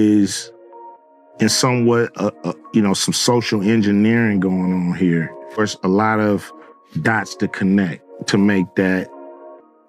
is in somewhat, some social engineering going on here. There's a lot of dots to connect to make that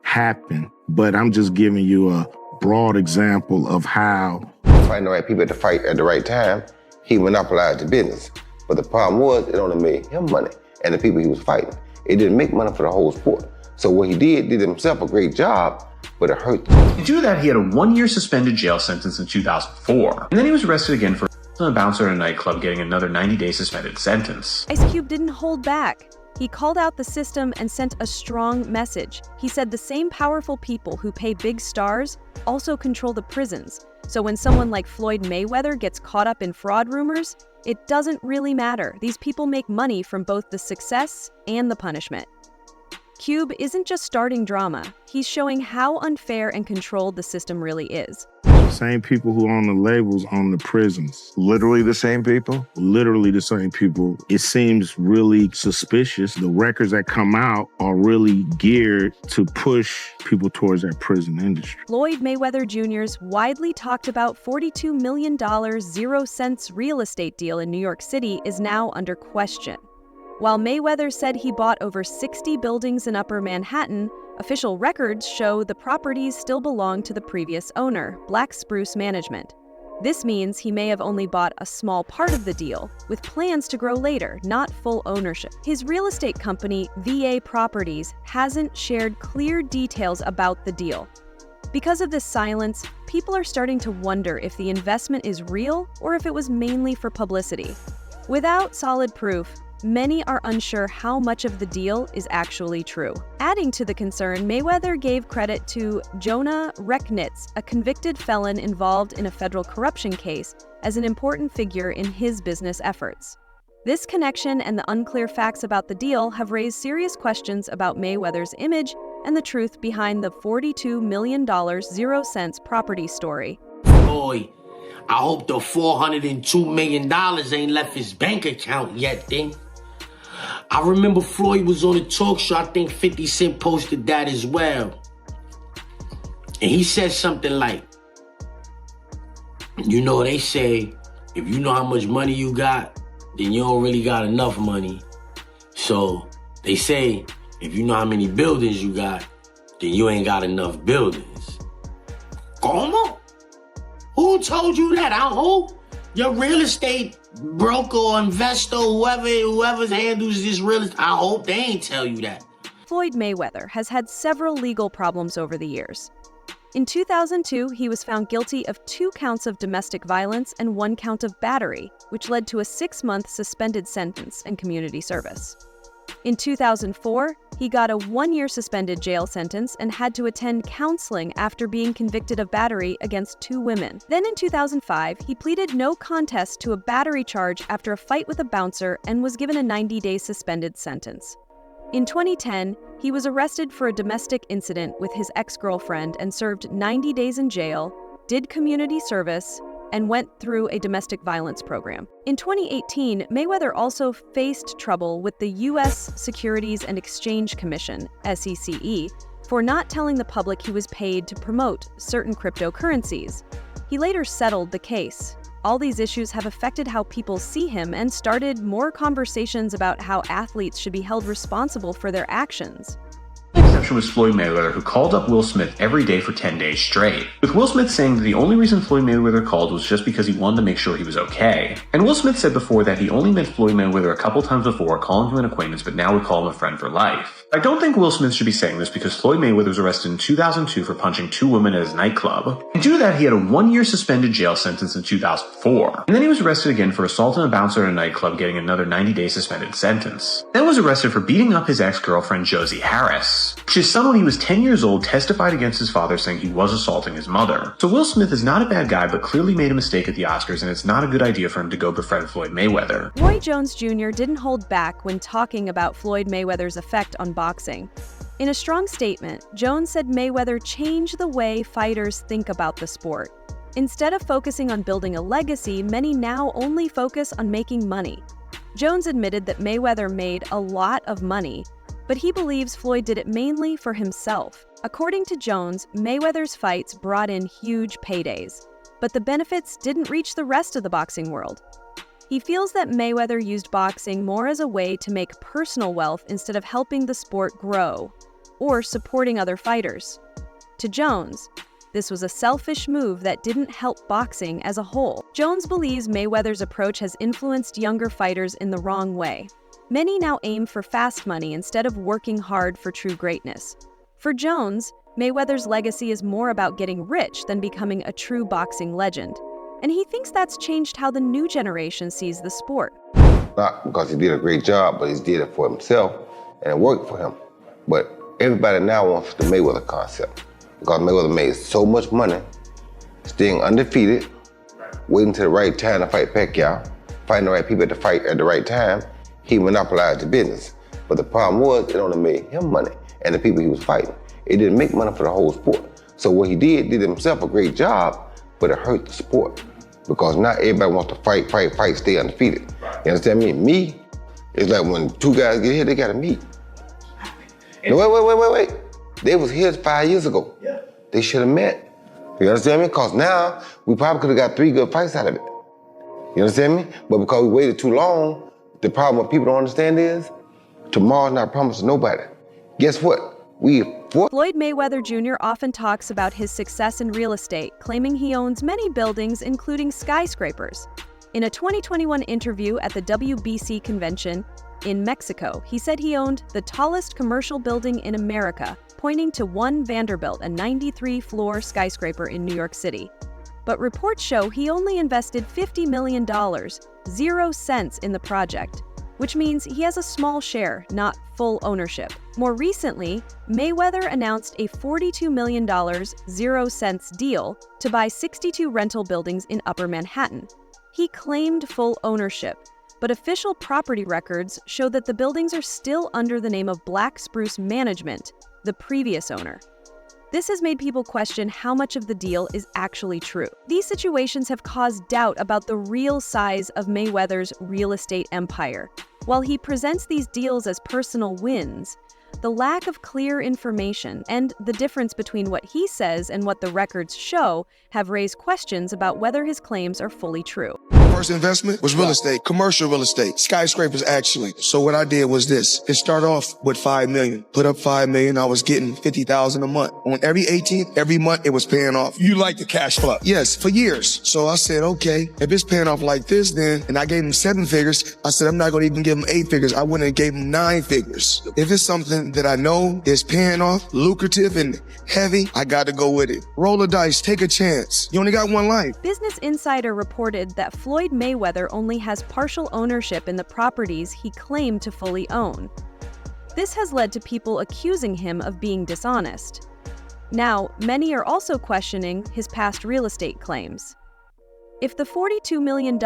happen. But I'm just giving you a broad example of how finding the right people to fight at the right time, he monopolized the business. But the problem was, it only made him money and the people he was fighting. It didn't make money for the whole sport. So what he did himself a great job, but it hurt. To do that, he had a 1-year suspended jail sentence in 2004. And then he was arrested again for a bouncer at a nightclub, getting another 90-day suspended sentence. Ice Cube didn't hold back. He called out the system and sent a strong message. He said the same powerful people who pay big stars also control the prisons. So when someone like Floyd Mayweather gets caught up in fraud rumors, it doesn't really matter. These people make money from both the success and the punishment. Cube isn't just starting drama. He's showing how unfair and controlled the system really is. Same people who own the labels own the prisons. Literally the same people? Literally the same people. It seems really suspicious. The records that come out are really geared to push people towards that prison industry. Floyd Mayweather Jr.'s widely talked about $42 million 0-cents real estate deal in New York City is now under question. While Mayweather said he bought over 60 buildings in Upper Manhattan, official records show the properties still belong to the previous owner, Black Spruce Management. This means he may have only bought a small part of the deal, with plans to grow later, not full ownership. His real estate company, VA Properties, hasn't shared clear details about the deal. Because of this silence, people are starting to wonder if the investment is real or if it was mainly for publicity. Without solid proof, many are unsure how much of the deal is actually true. Adding to the concern, Mayweather gave credit to Jonah Rechnitz, a convicted felon involved in a federal corruption case, as an important figure in his business efforts. This connection and the unclear facts about the deal have raised serious questions about Mayweather's image and the truth behind the $42 million 0-cents property story. Boy, I hope the $402 million ain't left his bank account yet, then. I remember Floyd was on a talk show. I think 50 Cent posted that as well. And he said something like, they say, if you know how much money you got, then you don't really got enough money. So they say, if you know how many buildings you got, then you ain't got enough buildings. Como? Who told you that? I hope your real estate broker or investor, whoever handles this real estate, I hope they ain't tell you that. Floyd Mayweather has had several legal problems over the years. In 2002, he was found guilty of 2 counts of domestic violence and 1 count of battery, which led to a 6-month suspended sentence and community service. In 2004, he got a 1-year suspended jail sentence and had to attend counseling after being convicted of battery against 2 women. Then in 2005, he pleaded no contest to a battery charge after a fight with a bouncer and was given a 90-day suspended sentence. In 2010, he was arrested for a domestic incident with his ex-girlfriend and served 90 days in jail, did community service, and went through a domestic violence program. In 2018, Mayweather also faced trouble with the U.S. Securities and Exchange Commission, SEC, for not telling the public he was paid to promote certain cryptocurrencies. He later settled the case. All these issues have affected how people see him and started more conversations about how athletes should be held responsible for their actions. The exception was Floyd Mayweather, who called up Will Smith every day for 10 days straight, with Will Smith saying that the only reason Floyd Mayweather called was just because he wanted to make sure he was okay. And Will Smith said before that he only met Floyd Mayweather a couple times before, calling him an acquaintance, but now would call him a friend for life. I don't think Will Smith should be saying this because Floyd Mayweather was arrested in 2002 for punching 2 women at his nightclub. And due to that, he had a 1-year suspended jail sentence in 2004. And then he was arrested again for assaulting a bouncer at a nightclub, getting another 90-day suspended sentence. Then was arrested for beating up his ex-girlfriend Josie Harris. She's someone he was 10 years old, testified against his father saying he was assaulting his mother. So Will Smith is not a bad guy, but clearly made a mistake at the Oscars, and it's not a good idea for him to go befriend Floyd Mayweather. Roy Jones Jr. didn't hold back when talking about Floyd Mayweather's effect on boxing. In a strong statement, Jones said Mayweather changed the way fighters think about the sport. Instead of focusing on building a legacy, many now only focus on making money. Jones admitted that Mayweather made a lot of money, but he believes Floyd did it mainly for himself. According to Jones, Mayweather's fights brought in huge paydays. But the benefits didn't reach the rest of the boxing world. He feels that Mayweather used boxing more as a way to make personal wealth instead of helping the sport grow or supporting other fighters. To Jones, this was a selfish move that didn't help boxing as a whole. Jones believes Mayweather's approach has influenced younger fighters in the wrong way. Many now aim for fast money instead of working hard for true greatness. For Jones, Mayweather's legacy is more about getting rich than becoming a true boxing legend. And he thinks that's changed how the new generation sees the sport. Not because he did a great job, but he did it for himself and it worked for him. But everybody now wants the Mayweather concept. Because Mayweather made so much money, staying undefeated, waiting till the right time to fight Pacquiao, finding the right people to fight at the right time, he monopolized the business. But the problem was, it only made him money and the people he was fighting. It didn't make money for the whole sport. So what he did himself a great job, but it hurt the sport. Because not everybody wants to fight, stay undefeated. You understand me? Me, it's like when two guys get hit, they gotta meet. No, wait. They was here 5 years ago. Yeah. They should have met. You understand me? Because now, we probably could have got 3 good fights out of it. You understand me? But because we waited too long, the problem what people don't understand is, tomorrow's not promised to nobody. Guess what? Floyd Mayweather Jr. often talks about his success in real estate, claiming he owns many buildings, including skyscrapers. In a 2021 interview at the WBC convention in Mexico, he said he owned the tallest commercial building in America, pointing to One Vanderbilt, a 93-floor skyscraper in New York City. But reports show he only invested $50 million, 0 cents in the project, which means he has a small share, not full ownership. More recently, Mayweather announced a $42 million, 0 cents deal to buy 62 rental buildings in Upper Manhattan. He claimed full ownership, but official property records show that the buildings are still under the name of Black Spruce Management, the previous owner. This has made people question how much of the deal is actually true. These situations have caused doubt about the real size of Mayweather's real estate empire. While he presents these deals as personal wins, the lack of clear information and the difference between what he says and what the records show have raised questions about whether his claims are fully true. First investment was real estate, commercial real estate, skyscrapers actually. So what I did was this. It started off with $5 million. Put up $5 million, I was getting $50,000 a month. On every 18th, every month, it was paying off. You like the cash flow? Yes, for years. So I said, okay, if it's paying off like this then, and I gave him 7 figures, I said, I'm not gonna even give him 8 figures. I went and gave him 9 figures. If it's something that I know is paying off, lucrative and heavy, I gotta go with it. Roll the dice, take a chance. You only got one life. Business Insider reported that Floyd Mayweather only has partial ownership in the properties he claimed to fully own. This has led to people accusing him of being dishonest. Now, many are also questioning his past real estate claims. If the $42 million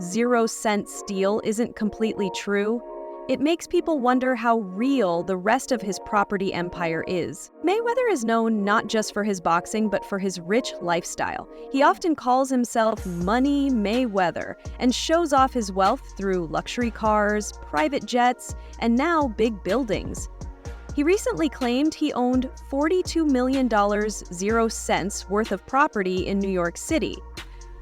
0 cents deal isn't completely true, it makes people wonder how real the rest of his property empire is. Mayweather is known not just for his boxing, but for his rich lifestyle. He often calls himself Money Mayweather and shows off his wealth through luxury cars, private jets, and now big buildings. He recently claimed he owned $42 million 0 cents worth of property in New York City.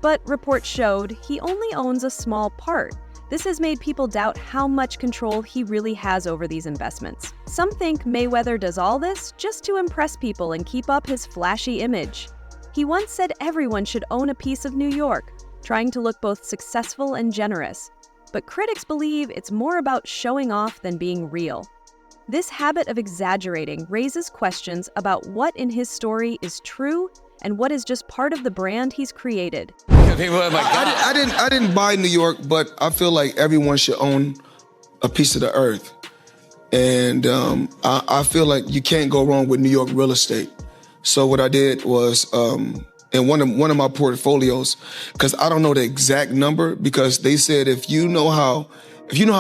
But reports showed he only owns a small part. This has made people doubt how much control he really has over these investments. Some think Mayweather does all this just to impress people and keep up his flashy image. He once said everyone should own a piece of New York, trying to look both successful and generous. But critics believe it's more about showing off than being real. This habit of exaggerating raises questions about what in his story is true and what is just part of the brand he's created. I didn't buy New York, but I feel like everyone should own a piece of the earth. And I feel like you can't go wrong with New York real estate. So what I did was, in one of my portfolios, because I don't know the exact number, because they said if you know how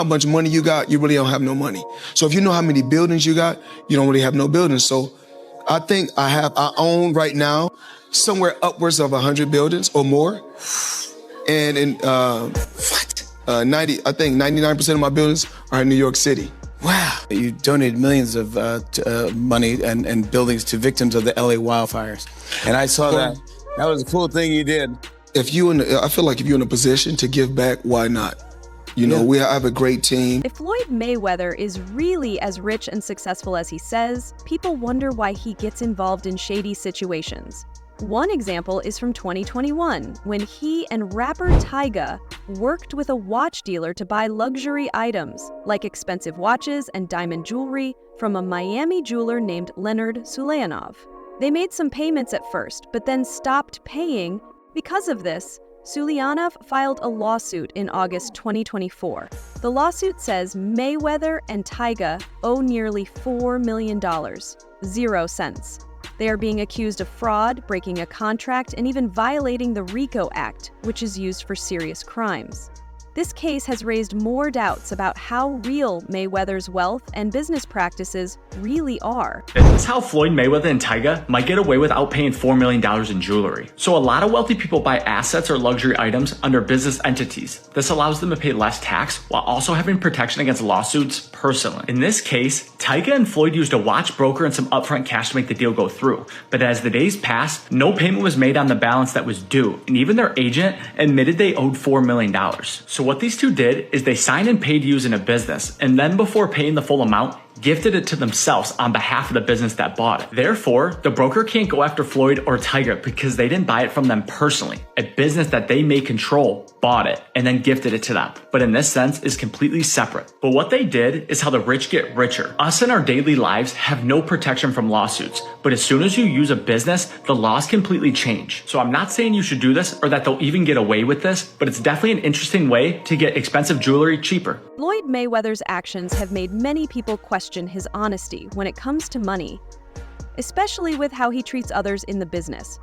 much money you got, you really don't have no money. So if you know how many buildings you got, you don't really have no buildings. So I think I own right now somewhere upwards of 100 buildings or more. And in 99% of my buildings are in New York City. Wow. You donated millions of money and buildings to victims of the LA wildfires. And I saw that. That was a cool thing you did. I feel like if you're in a position to give back, why not? You know, we have a great team. If Floyd Mayweather is really as rich and successful as he says, people wonder why he gets involved in shady situations. One example is from 2021, when he and rapper Tyga worked with a watch dealer to buy luxury items, like expensive watches and diamond jewelry, from a Miami jeweler named Leonard Suleyanov. They made some payments at first, but then stopped paying. Because of this, Suleyanov filed a lawsuit in August 2024. The lawsuit says Mayweather and Tyga owe nearly $4 million, 0 cents. They are being accused of fraud, breaking a contract, and even violating the RICO Act, which is used for serious crimes. This case has raised more doubts about how real Mayweather's wealth and business practices really are. This is how Floyd Mayweather and Tyga might get away without paying $4 million in jewelry. So a lot of wealthy people buy assets or luxury items under business entities. This allows them to pay less tax while also having protection against lawsuits personally. In this case, Tyga and Floyd used a watch broker and some upfront cash to make the deal go through. But as the days passed, no payment was made on the balance that was due, and even their agent admitted they owed $4 million. So what these two did is they signed and paid using a business, and then before paying the full amount, gifted it to themselves on behalf of the business that bought it. Therefore, the broker can't go after Floyd or Tyga because they didn't buy it from them personally. A business that they may control bought it and then gifted it to them, but in this sense is completely separate. But what they did is how the rich get richer. Us in our daily lives have no protection from lawsuits, but as soon as you use a business, the laws completely change. So I'm not saying you should do this or that they'll even get away with this, but it's definitely an interesting way to get expensive jewelry cheaper. Floyd Mayweather's actions have made many people question his honesty when it comes to money, especially with how he treats others in the business.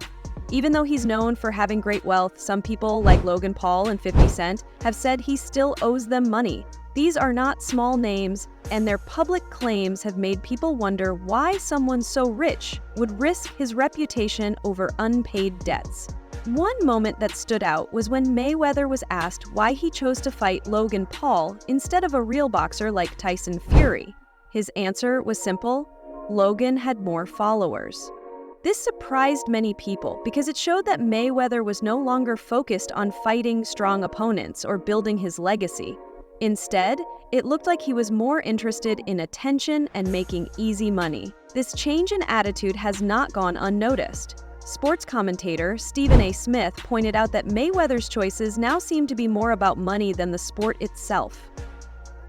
Even though he's known for having great wealth, some people, like Logan Paul and 50 Cent, have said he still owes them money. These are not small names, and their public claims have made people wonder why someone so rich would risk his reputation over unpaid debts. One moment that stood out was when Mayweather was asked why he chose to fight Logan Paul instead of a real boxer like Tyson Fury. His answer was simple: Logan had more followers. This surprised many people because it showed that Mayweather was no longer focused on fighting strong opponents or building his legacy. Instead, it looked like he was more interested in attention and making easy money. This change in attitude has not gone unnoticed. Sports commentator Stephen A. Smith pointed out that Mayweather's choices now seem to be more about money than the sport itself.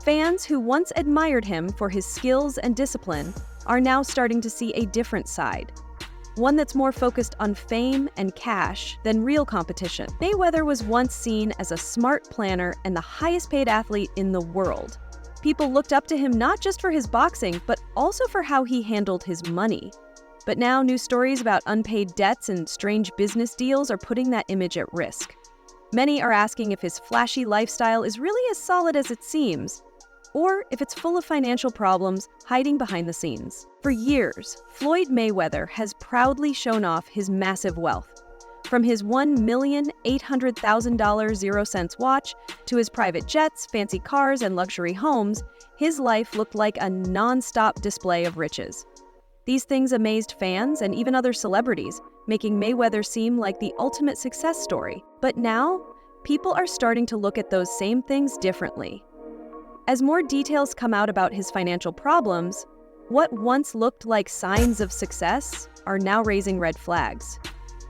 Fans who once admired him for his skills and discipline are now starting to see a different side, one that's more focused on fame and cash than real competition. Mayweather was once seen as a smart planner and the highest-paid athlete in the world. People looked up to him not just for his boxing, but also for how he handled his money. But now new stories about unpaid debts and strange business deals are putting that image at risk. Many are asking if his flashy lifestyle is really as solid as it seems, or if it's full of financial problems hiding behind the scenes. For years, Floyd Mayweather has proudly shown off his massive wealth. From his $1,800,000 0 cents watch to his private jets, fancy cars, and luxury homes, his life looked like a non-stop display of riches. These things amazed fans and even other celebrities, making Mayweather seem like the ultimate success story. But now, people are starting to look at those same things differently. As more details come out about his financial problems, what once looked like signs of success are now raising red flags.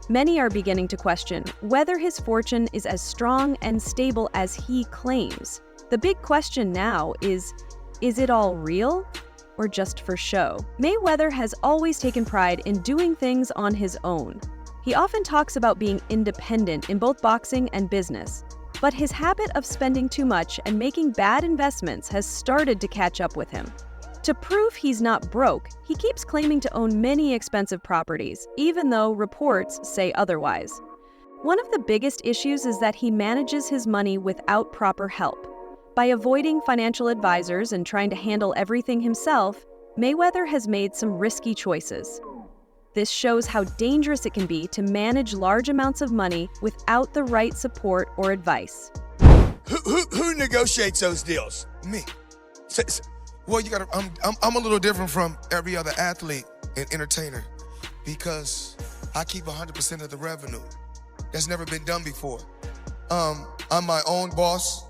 Many are beginning to question whether his fortune is as strong and stable as he claims. The big question now is it all real or just for show? Mayweather has always taken pride in doing things on his own. He often talks about being independent in both boxing and business, but his habit of spending too much and making bad investments has started to catch up with him. To prove he's not broke, he keeps claiming to own many expensive properties, even though reports say otherwise. One of the biggest issues is that he manages his money without proper help. By avoiding financial advisors and trying to handle everything himself, Mayweather has made some risky choices. This shows how dangerous it can be to manage large amounts of money without the right support or advice. Who negotiates those deals? Me. Well, you gotta. I'm a little different from every other athlete and entertainer because I keep 100% of the revenue. That's never been done before. I'm my own boss.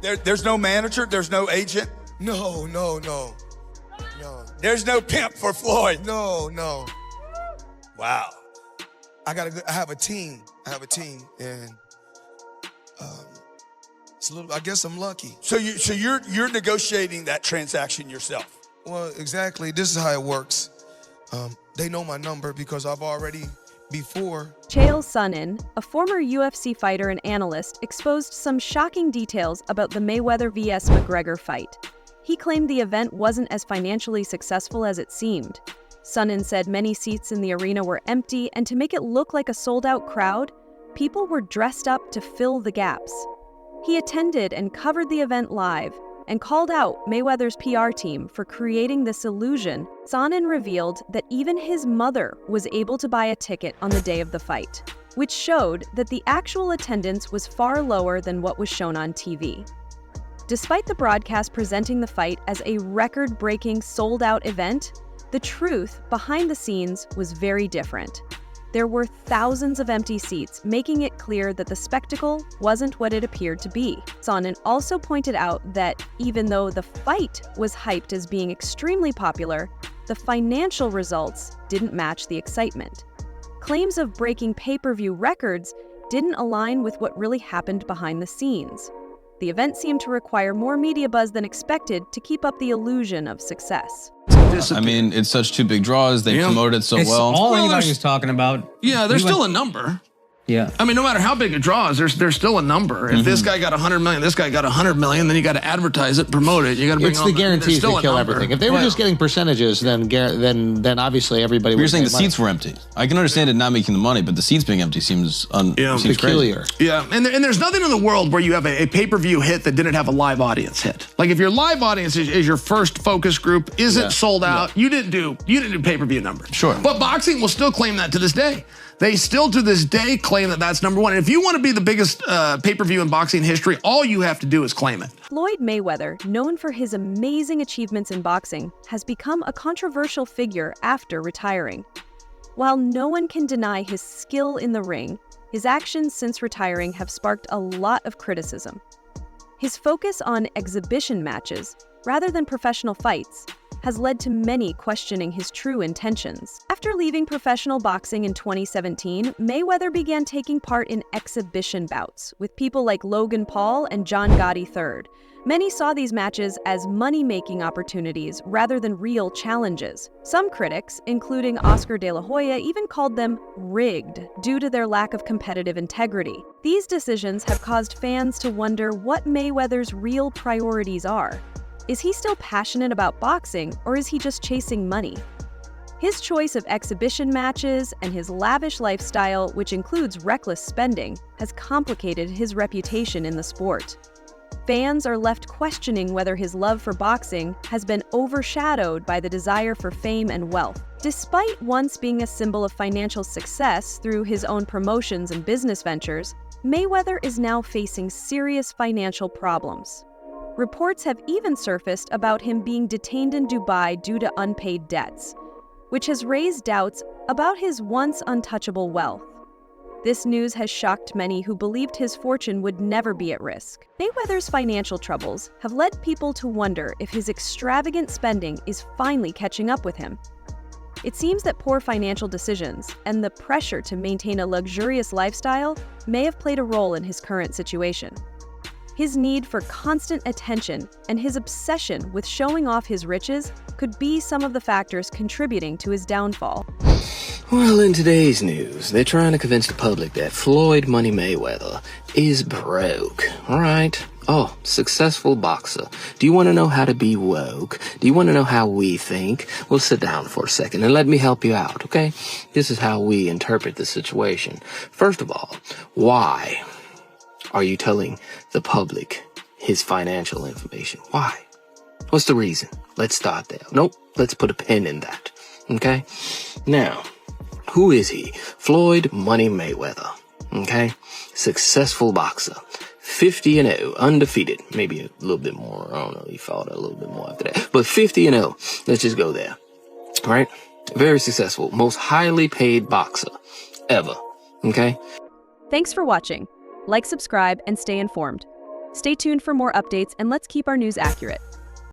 There's no manager, there's no agent. No. There's no pimp for Floyd. No. Wow. I have a team. And it's a little. I guess I'm lucky. So you're negotiating that transaction yourself. Well, exactly. This is how it works. They know my number because I've already before. Chael Sonnen, a former UFC fighter and analyst, exposed some shocking details about the Mayweather vs. McGregor fight. He claimed the event wasn't as financially successful as it seemed. Sonnen said many seats in the arena were empty, and to make it look like a sold-out crowd, people were dressed up to fill the gaps. He attended and covered the event live and called out Mayweather's PR team for creating this illusion. Sonnen revealed that even his mother was able to buy a ticket on the day of the fight, which showed that the actual attendance was far lower than what was shown on TV. Despite the broadcast presenting the fight as a record-breaking sold-out event, the truth behind the scenes was very different. There were thousands of empty seats, making it clear that the spectacle wasn't what it appeared to be. Sonnen also pointed out that even though the fight was hyped as being extremely popular, the financial results didn't match the excitement. Claims of breaking pay-per-view records didn't align with what really happened behind the scenes. The event seemed to require more media buzz than expected to keep up the illusion of success. I mean, it's such two big draws. They promoted it so well. All anybody's talking about. Yeah, there's still a number. Yeah. I mean, no matter how big a draw is, there's still a number. If this guy got 100 million, this guy got 100 million, then you got to advertise it, promote it. You got to bring It's the guarantees that kill everything. If they were just getting percentages, then obviously everybody would. You're saying the seats were empty. I can understand it not making the money, but the seats being empty seems peculiar. Yeah, and there's nothing in the world where you have a pay-per-view hit that didn't have a live audience hit. Like if your live audience is your first focus group, isn't sold out, you didn't do pay-per-view numbers. Sure. But boxing will still claim that to this day. They still to this day claim that that's number one. And if you want to be the biggest pay-per-view in boxing history, all you have to do is claim it. Floyd Mayweather, known for his amazing achievements in boxing, has become a controversial figure after retiring. While no one can deny his skill in the ring, his actions since retiring have sparked a lot of criticism. His focus on exhibition matches, rather than professional fights, has led to many questioning his true intentions. After leaving professional boxing in 2017, Mayweather began taking part in exhibition bouts with people like Logan Paul and John Gotti III. Many saw these matches as money-making opportunities rather than real challenges. Some critics, including Oscar De La Hoya, even called them rigged due to their lack of competitive integrity. These decisions have caused fans to wonder what Mayweather's real priorities are. Is he still passionate about boxing, or is he just chasing money? His choice of exhibition matches and his lavish lifestyle, which includes reckless spending, has complicated his reputation in the sport. Fans are left questioning whether his love for boxing has been overshadowed by the desire for fame and wealth. Despite once being a symbol of financial success through his own promotions and business ventures, Mayweather is now facing serious financial problems. Reports have even surfaced about him being detained in Dubai due to unpaid debts, which has raised doubts about his once untouchable wealth. This news has shocked many who believed his fortune would never be at risk. Mayweather's financial troubles have led people to wonder if his extravagant spending is finally catching up with him. It seems that poor financial decisions and the pressure to maintain a luxurious lifestyle may have played a role in his current situation. His need for constant attention and his obsession with showing off his riches could be some of the factors contributing to his downfall. Well, in today's news, they're trying to convince the public that Floyd Money Mayweather is broke. All right. Oh, successful boxer. Do you want to know how to be woke? Do you want to know how we think? Well, sit down for a second and let me help you out, okay? This is how we interpret the situation. First of all, why are you telling the public his financial information? Why? What's the reason? Let's start there. Nope, let's put a pin in that. Okay? Now, who is he? Floyd Money Mayweather. Okay? Successful boxer. 50-0, undefeated. Maybe a little bit more. I don't know. He fought a little bit more after that. But 50-0. Let's just go there. All right? Very successful. Most highly paid boxer ever. Okay? Thanks for watching. Like, subscribe, and stay informed. Stay tuned for more updates, and let's keep our news accurate.